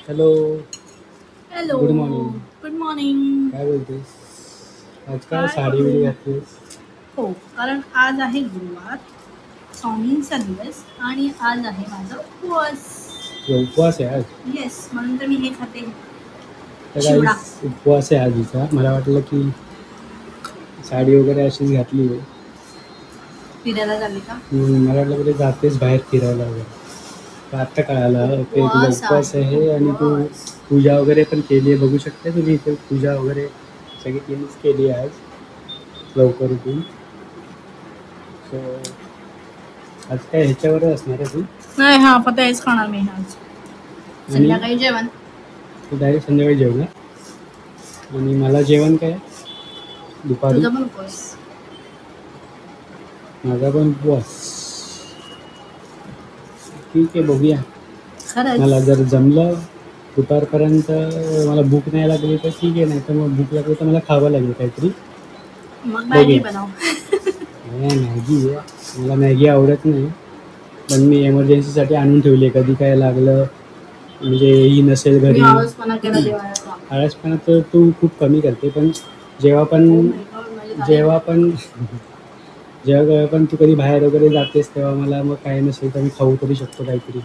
Hello. Hello. Good morning. Good morning. काय बोलतेस? आज काय काय साडी करू? बिडी घातलीस? हो, कारण आज आहे गुरुवार, स्वामींचा दिवस आणि आज आहे माझा उपवास. उपवास आहे आज. येस, म्हणून तर मी हे खाते तर चिवडा. काहीच उपवास आहे आजीचा. मला वाटलं की साडी वगैरे अशीच घातली आहे. फिरायला झाले का? मला वाटलं कुठे जातेस बाहेर फिरायला वगैरे. तर आत्ता कळालं ओके तुला उपवास उपवास आहे, आहे आणि तू उपवास. पूजा वगैरे पण केली आहे. बघू शकते तुम्ही इथे पूजा वगैरे सगळी तीच केली आहे आज लवकर उठून. सो आज काय ह्याच्यावर असणार आहे तू? नाही, हा फक्त हेच खाणार मी आज. आणि संध्याकाळी जेवण. तू डायरेक्ट संध्याकाळी जेवणार आणि मला जेवण काय दुपारी? तुझा पण उपवास. माझा पण उपवास. ठीक आहे, बघूया. मला खरंच. जर जमलं दुपारपर्यंत मला भूक नाही लागली तर ठीक आहे, नाही तर मग भूक लागली तर मला खावं लागेल काहीतरी. मग मॅगी बघूया. बनव. नाही, मॅगी आहे, मला मॅगी आवडत नाही. पण मी एमर्जन्सीसाठी आणून ठेवली आहे, कधी काय लागलं म्हणजे ही नसेल मी घरी. आळसपणा केला जेवायला. आळसपणा तर तू खूप कमी करते, पण जेव्हा पण Oh my God, माझी ताई जेव्हा पण जेव्हा पण तू कधी बाहेर वगैरे जातेस तेव्हा मला मग काही नसेल तर मी खाऊ तरी शकतो काहीतरी.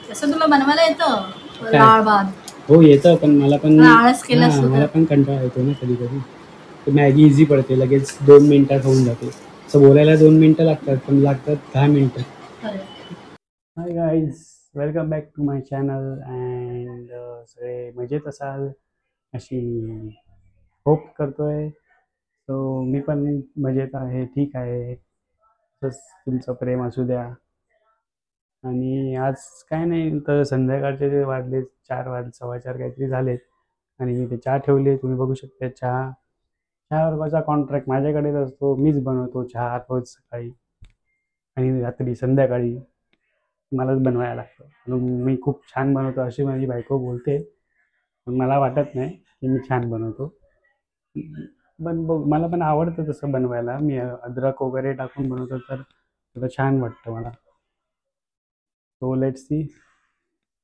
तसं तुला बनवायला येतं काय? डाळ भात. हो येतं, पण मला पण आळस केलास तू मला तर. पण कंटाळा येतो ना कधी कधी. तर मॅगी इझी पडते, लगेच 2 मिनिटात होऊन जाते. असं बोलायला 2 मिनिटं लागतात पण लागतात 10 मिनिटं. खरं. Hi guys, welcome back to my channel and सगळे मजेत असाल अशी होप करतोय. सो मी पण मजेत आहे, ठीक आहे. बस तुमचं प्रेम असू द्या. आणि आज काय नाही, तर संध्याकाळचे जे वाजले 4 सव्वा 4 काहीतरी झालेत आणि मी ते चहा ठेवले. तुम्ही बघू शकता चहाचा कॉन्ट्रॅक्ट माझ्याकडेच असतो. मीच बनवतो चहा रोज सकाळी आणि रात्री संध्याकाळी मलाच बनवायला लागतं. म्हणून मी खूप छान बनवतो अशी माझी बायको बोलते, पण मला वाटत नाही की मी छान बनवतो. पण बघ, मला पण आवडतं तसं बनवायला. मी अद्रक वगैरे टाकून बनवतो तर थोडं छान वाटतं मला. सो लेट्स सी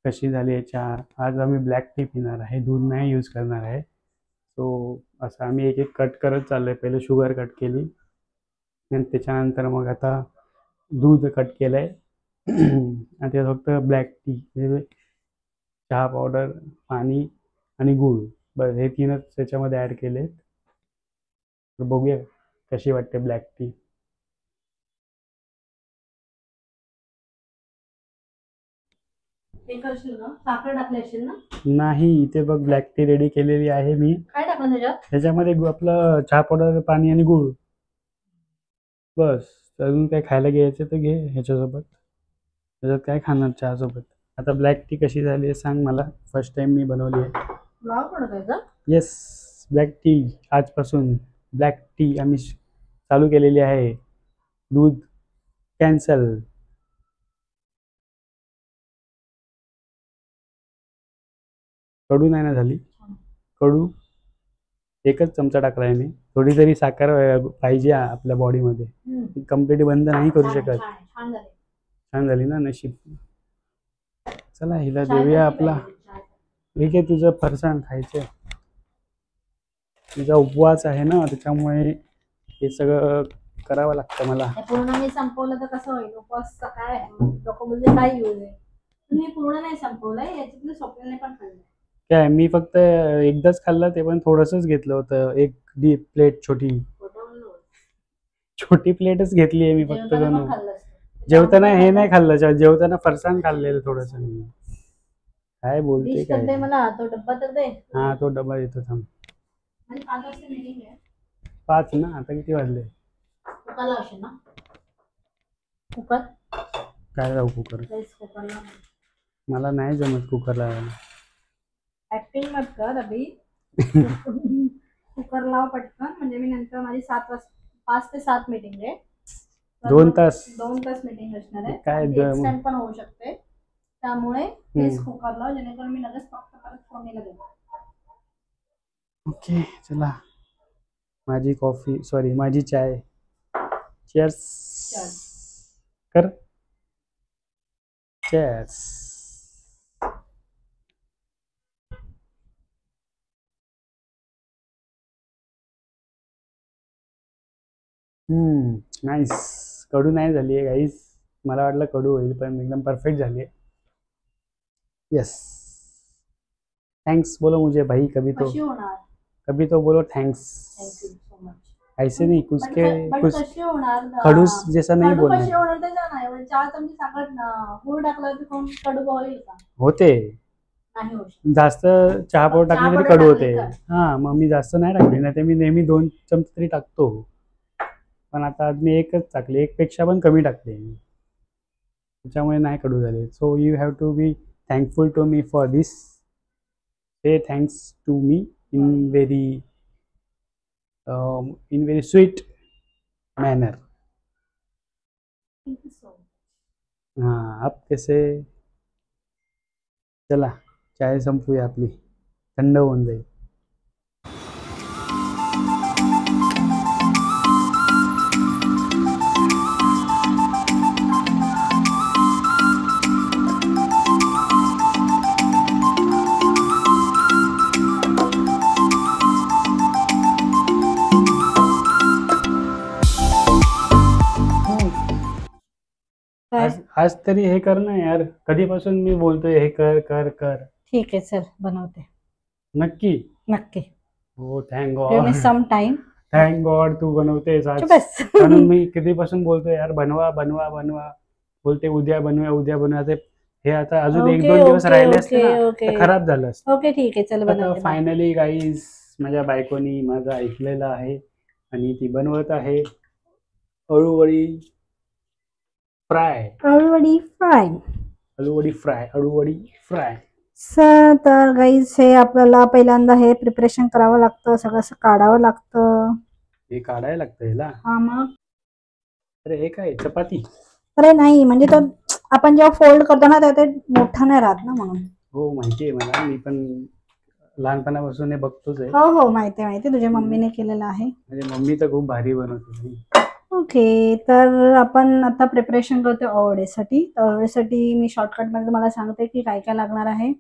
कशी झाली आहे चहा. आज आम्ही ब्लॅक टी पिणार आहे, दूध नाही यूज करणार आहे. सो असं आम्ही एक एक कट करत चाललो आहे. पहिले शुगर कट केली आणि त्याच्यानंतर मग आता दूध कट केलं आहे. आता फक्त ब्लॅक टी म्हणजे चहा पावडर, पाणी आणि गूळ, बस हे तीनच त्याच्यामध्ये ॲड केले. तर बघूया कशी वाटते ब्लॅक टी. हे करशील ना, साखर टाकली असेल ना. नाही, इथे बघ ब्लॅक टी रेडी केलेली आहे मी. काय टाकलं त्याच्यात? त्याच्यामध्ये आपलं चहा पावडर, पाणी आणि गूळ, बस. अजून काय खायला घ्यायचं तर घे ह्याच्यासोबत. त्याच्यात काय खाणार चहासोबत. आता ब्लॅक टी कशी झाली आहे सांग मला. फर्स्ट टाइम मी बनवली आहे. नाव पडत आहे का? Yes, black tea. आजपासून ब्लॅक टी आम्ही चालू केलेली आहे. दूध कॅन्सल. कडू नाही ना झाली? कडू एकच चमचा टाकला आहे मी. थोडी तरी साखर पाहिजे आपल्या बॉडीमध्ये. कम्प्लीट बंद नाही करू शकत. छान झाली ना, नशीब. चला हिला देऊया आपला. ठीक आहे, तुझं फरसाण खायचं. तुझा उपवास आहे ना, त्याच्यामुळे हे सगळं करावं लागतं मला. पूर्ण मी संपवलं तर कसं होईल? उपवासचा काय लोक म्हणजे काय यूज आहे? तुम्ही पूर्ण नाही संपवलंय, याच्यातलं स्वप्नाने पण खाल्लं. काय, मी फक्त एकदाच खाल्लं, ते पण थोडंसंच घेतलं होतं. एक डीप प्लेट, छोटी छोटी प्लेटच घेतली आहे मी फक्त. जेवताना हे नाही खाल्लं, जेवताना फरसाण खाल्लेलं थोडंसं मी. काय बोलते काय? मला तो डब्बा तर दे. हा, तो डबा येतो थांब. 5 ना, आता किती वाजले? कुकर लावशील ना? कुकर काय लावू कुकर? मला नाही जमत कुकर लावायला. ऍक्टिंग मत कर अभि. कुकर लाव पटकन, म्हणजे मी नंतर माझी 5 ते 7 मीटिंग आहे. 2 तास? 2 तास मीटिंग असणार आहे. काय एक्सटेंड पण होऊ शकते, त्यामुळे प्लीज कुकर लाव, जेणेकरून मी लगेच फक्त परत फोडणीला देतो. ओके, चला. माझी कॉफी, सॉरी माझी चाय. चेअर्स कर. चेअर्स. नाईस. कडू नाही झाली आहे गाईस. मला वाटलं कडू होईल पण एकदम परफेक्ट झाली आहे. यस. थैंक्स बोलो मुझे भाई कशी होणार? कभी तो बोलो थैंक्स. Thank you so much. ऐसे नहीं कुछ के पण कुछ कशी होणार? खडूस जैसा नहीं कडू बोलना कशी है. होणार त्याच्या नाही म्हणजे चहा चमची साखर गुळ टाकल्यावरती कोण कडू होईल का? होते. नाही होऊ शकत. जास्त चहा पावडर टाकली तरी चहा कडू पावडर होते. टाकली हा मग मी जास्त नाही टाकली नाही ते मी नेहमी 2 चमचे तरी टाकतो. पण आता आज मी एकच टाकली. एक पेक्षा पण कमी टाकले. त्याच्यामुळे नाही कडू झाले. So you have to be thankful to me for this. Say thanks to me in very sweet manner. Thank you so much. हाँ अब कैसे. चला चाय संपूया आपली. थंड होऊन जाईल. आज तरी हे कर ना यार. कधीपासून मी बोलतोय हे कर कर कर. ठीक आहे चल बनवते. नक्की. नक्की. हो thank give me God. Some time. Thank God तू बनवतेस आज. बस. कारण मी कधीपासून बोलतोय यार बनवा बनवा बनवा. बोलते उद्या बनवूया उद्या बनवूया. हे आता अजून 1-2 दिवस राहिले असते ना तर खराब झालं असतं. ओके ठीक आहे चल आता बनवते. फायनली गाईज माझ्या बायकोनी माझं ऐकलेलं आहे आणि ती बनवत आहे अळूवडी फ्राय. अळूवडी फ्राय. अळूवडी फ्राय. अळूवडी फ्राय. तर गाईज हे आपल्याला पहिल्यांदा हे प्रिपरेशन करावं लागतं. सगळं असं काढावं लागतं. हे काढायला लागतं ह्याला. हा मग. अरे हे काय चपाती. अरे नाही म्हणजे तो आपण जेव्हा फोल्ड करतो ना तेव्हा ते मोठा नाही राहत ना म्हणून. हो माहिती आहे मला. मी पण लहानपणापासून हे बघतोच आहे. हो हो माहिती आहे तुझ्या मम्मीने केलेलं आहे. म्हणजे मम्मी तर खूप भारी बनवते. ओके तर आपण आता प्रिपरेशन करतो अळूवडीसाठी. अळूवडीसाठी मी शॉर्टकटमध्ये तुम्हाला सांगते की काय काय लागणार आहे.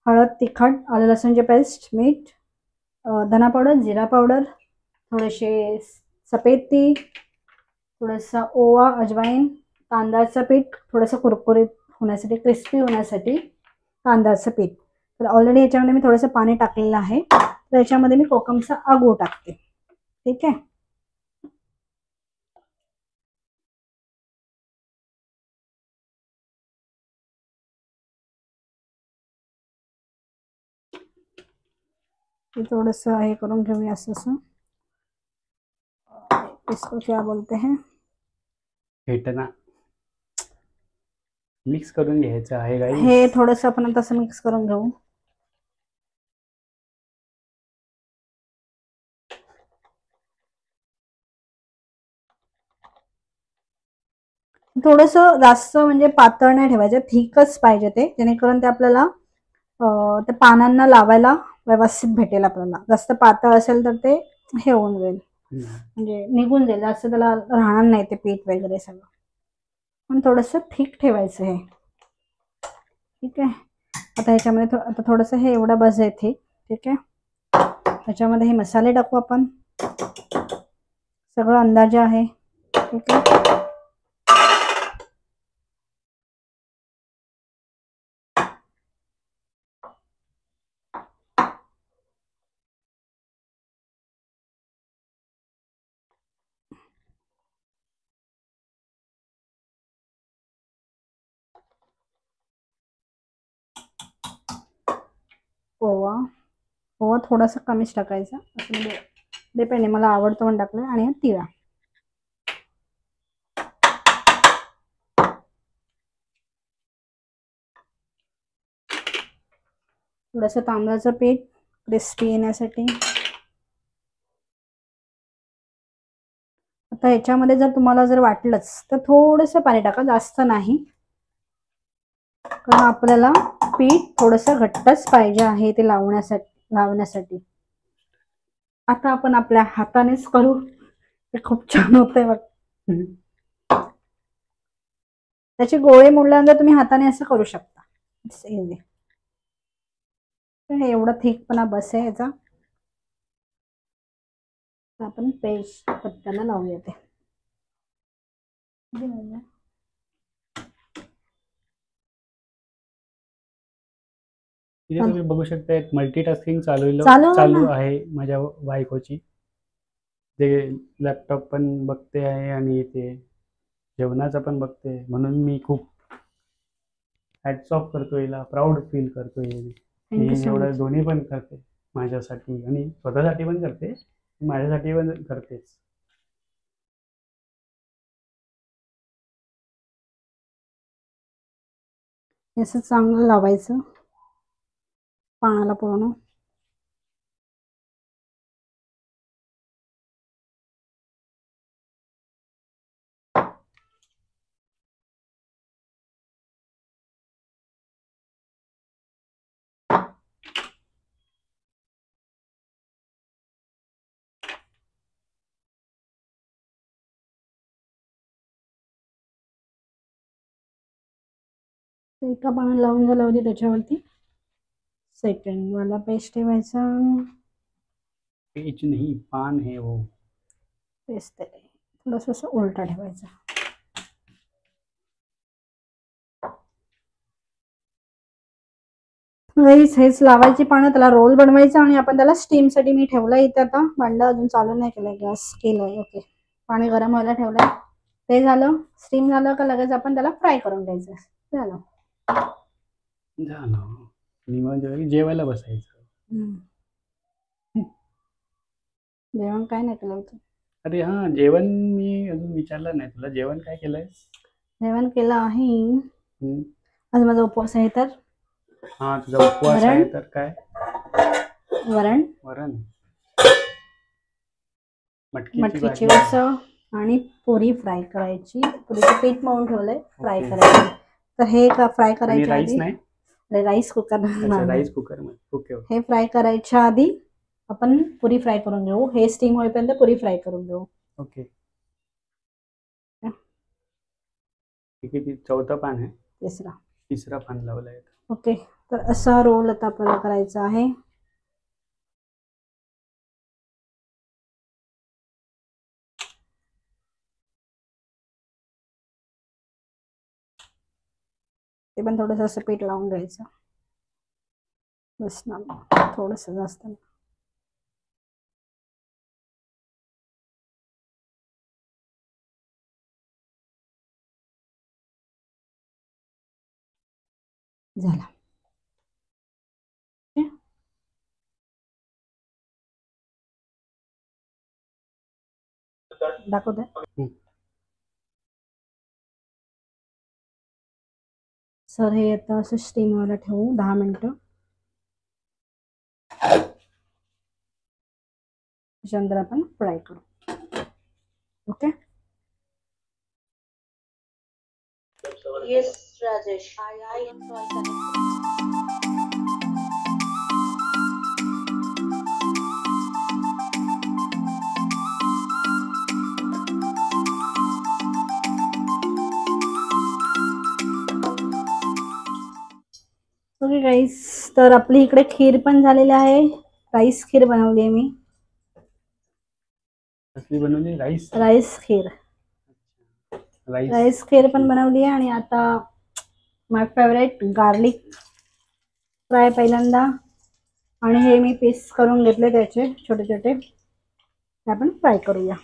हळद, तिखट, आलं लसूणची पेस्ट, मीठ, धना पावडर, जिरा पावडर, थोडेसे सफेद तीळ, थोडासा ओवा, अजवाईन, तांदळाचं पीठ, थोडंसं कुरकुरीत होण्यासाठी क्रिस्पी होण्यासाठी तांदळाचं पीठ. तर ऑलरेडी याच्यामध्ये मी थोडंसं पाणी टाकलेलं आहे. तर याच्यामध्ये मी कोकमचा आगू टाकते. ठीक आहे. थोडंसं हे करून घेऊया असं. इसको क्या बोलते हैं. फेटना. मिक्स करून घ्यायचं आहे गाईस. हे थोडंसं आपण तसं मिक्स करून घेऊ. थोडंसं जास्त म्हणजे पातळ नाही ठेवायचं. थिकच पाहिजे ते जेणेकरून ते आपल्याला ते पानांना लावायला व्यवस्थित भेटेल आपल्याला. जास्त पातळ असेल तर ते हे होऊन जाईल म्हणजे निघून जाईल. जास्त त्याला राहणार नाही ते पीठ वगैरे सगळं. पण थोडंसं थिक ठेवायचं हे. ठीक आहे. आता ह्याच्यामध्ये आता थोडंसं हे एवढं बस आहे थिक. ठीक आहे. ह्याच्यामध्ये हे मसाले टाकू आपण. सगळं अंदाजे आहे. ठीक आहे. ओवा थोडासा कमीच टाकायचा. असं म्हणजे डिपेंड आहे. मला आवडतो म्हणून टाकलं. आणि तिळा. थोडंसं तांदळाचं पीठ क्रिस्पी येण्यासाठी. आता ह्याच्यामध्ये जर तुम्हाला जर वाटलंच तर थोडंसं पाणी टाका. जास्त नाही. कारण आपल्याला पीठ थोडंसं घट्टच पाहिजे आहे ते लावण्यासाठी. आता आपण आपल्या हातानेच करू. ते खूप छान होतंय बघ. त्याचे गोळे मोडल्यानंतर तुम्ही हाताने असं करू शकता. एवढा थिकपणा बस आहे याचा. आपण पेस्ट पत्त्याला लावूया ते. इथे तुम्ही बघू शकता एक मल्टीटास्किंग चालू चालू आहे माझ्या बायकोची. ते लॅपटॉप पण बघते आहे आणि ते जेवणाचं पण बघते, म्हणून मी खूप हॅट्स ऑफ करतो हिला, प्राऊड फील करतो ही एवढं दोन्ही पण करते माझ्यासाठी आणि स्वतःसाठी पण करते, माझ्यासाठी पण करतेच. असं चांगलं लावायचं पानाला पूर्ण. एका पानाला लावून झालं होती, त्याच्यावरती सेकंड वाला पेस्ट ठेवायचा. पेज नहीं पान है वो. पेस्ट थोडंसं असं उलटा ठेवायचा. हेच लावायची पानं, त्याला रोल बनवायचा आणि आपण त्याला स्टीम साठी मी ठेवलंय इथे. आता भांड अजून चालू नाही केलंय, गॅस केलंय. ओके, पाणी गरम व्हायला ठेवलंय. ते झालं, स्टीम झालं का लगेच आपण त्याला फ्राय करून घ्यायचं. झालं जेवायला बसायचं. जेवण काय नाही केलं होतं? अरे हा, जेवण मी अजून विचारलं नाही तुला, जेवण काय केलंय? जेवण केलं आहे आज, माझा उपवास आहे तर. हा, तुझा उपवास आहे तर काय? वरण मटकीची उसळ आणि पुरी फ्राय करायची. पुरीचं पीठ मळून ठेवलंय, फ्राय करायची. तर हे फ्राय करायच्या आधी राईस कुकर मध्ये, हे फ्राय करायच्या आधी आपण पुरी फ्राय करून घेऊ. हे स्टीम होईपर्यंत पुरी फ्राय करून घेऊ. ओके, चौथा पान आहे, तिसरा पान लावलाय. ओके, तर असा रोल आता आपल्याला करायचा आहे. ते पण थोडंसं असं पीठ लावून घ्यायचं. बस ना, थोडंसं जास्त. झाला. दाखवते सर. हे आता असं स्टीम व्हायला ठेवू 10 मिनिटं. त्याच्यानंतर आपण फ्राय करू. ओके. येस राजेश. ओके गाईस, तर आपली इकडे खीर पण झालेली आहे. राईस खीर बनवली आहे मी. राईस खीर पण बनवली आहे. आणि आता माय फेवरेट गार्लिक फ्राय पहिल्यांदा. आणि हे मी पीस करून घेतले त्याचे छोटे छोटे, आपण फ्राय करूया.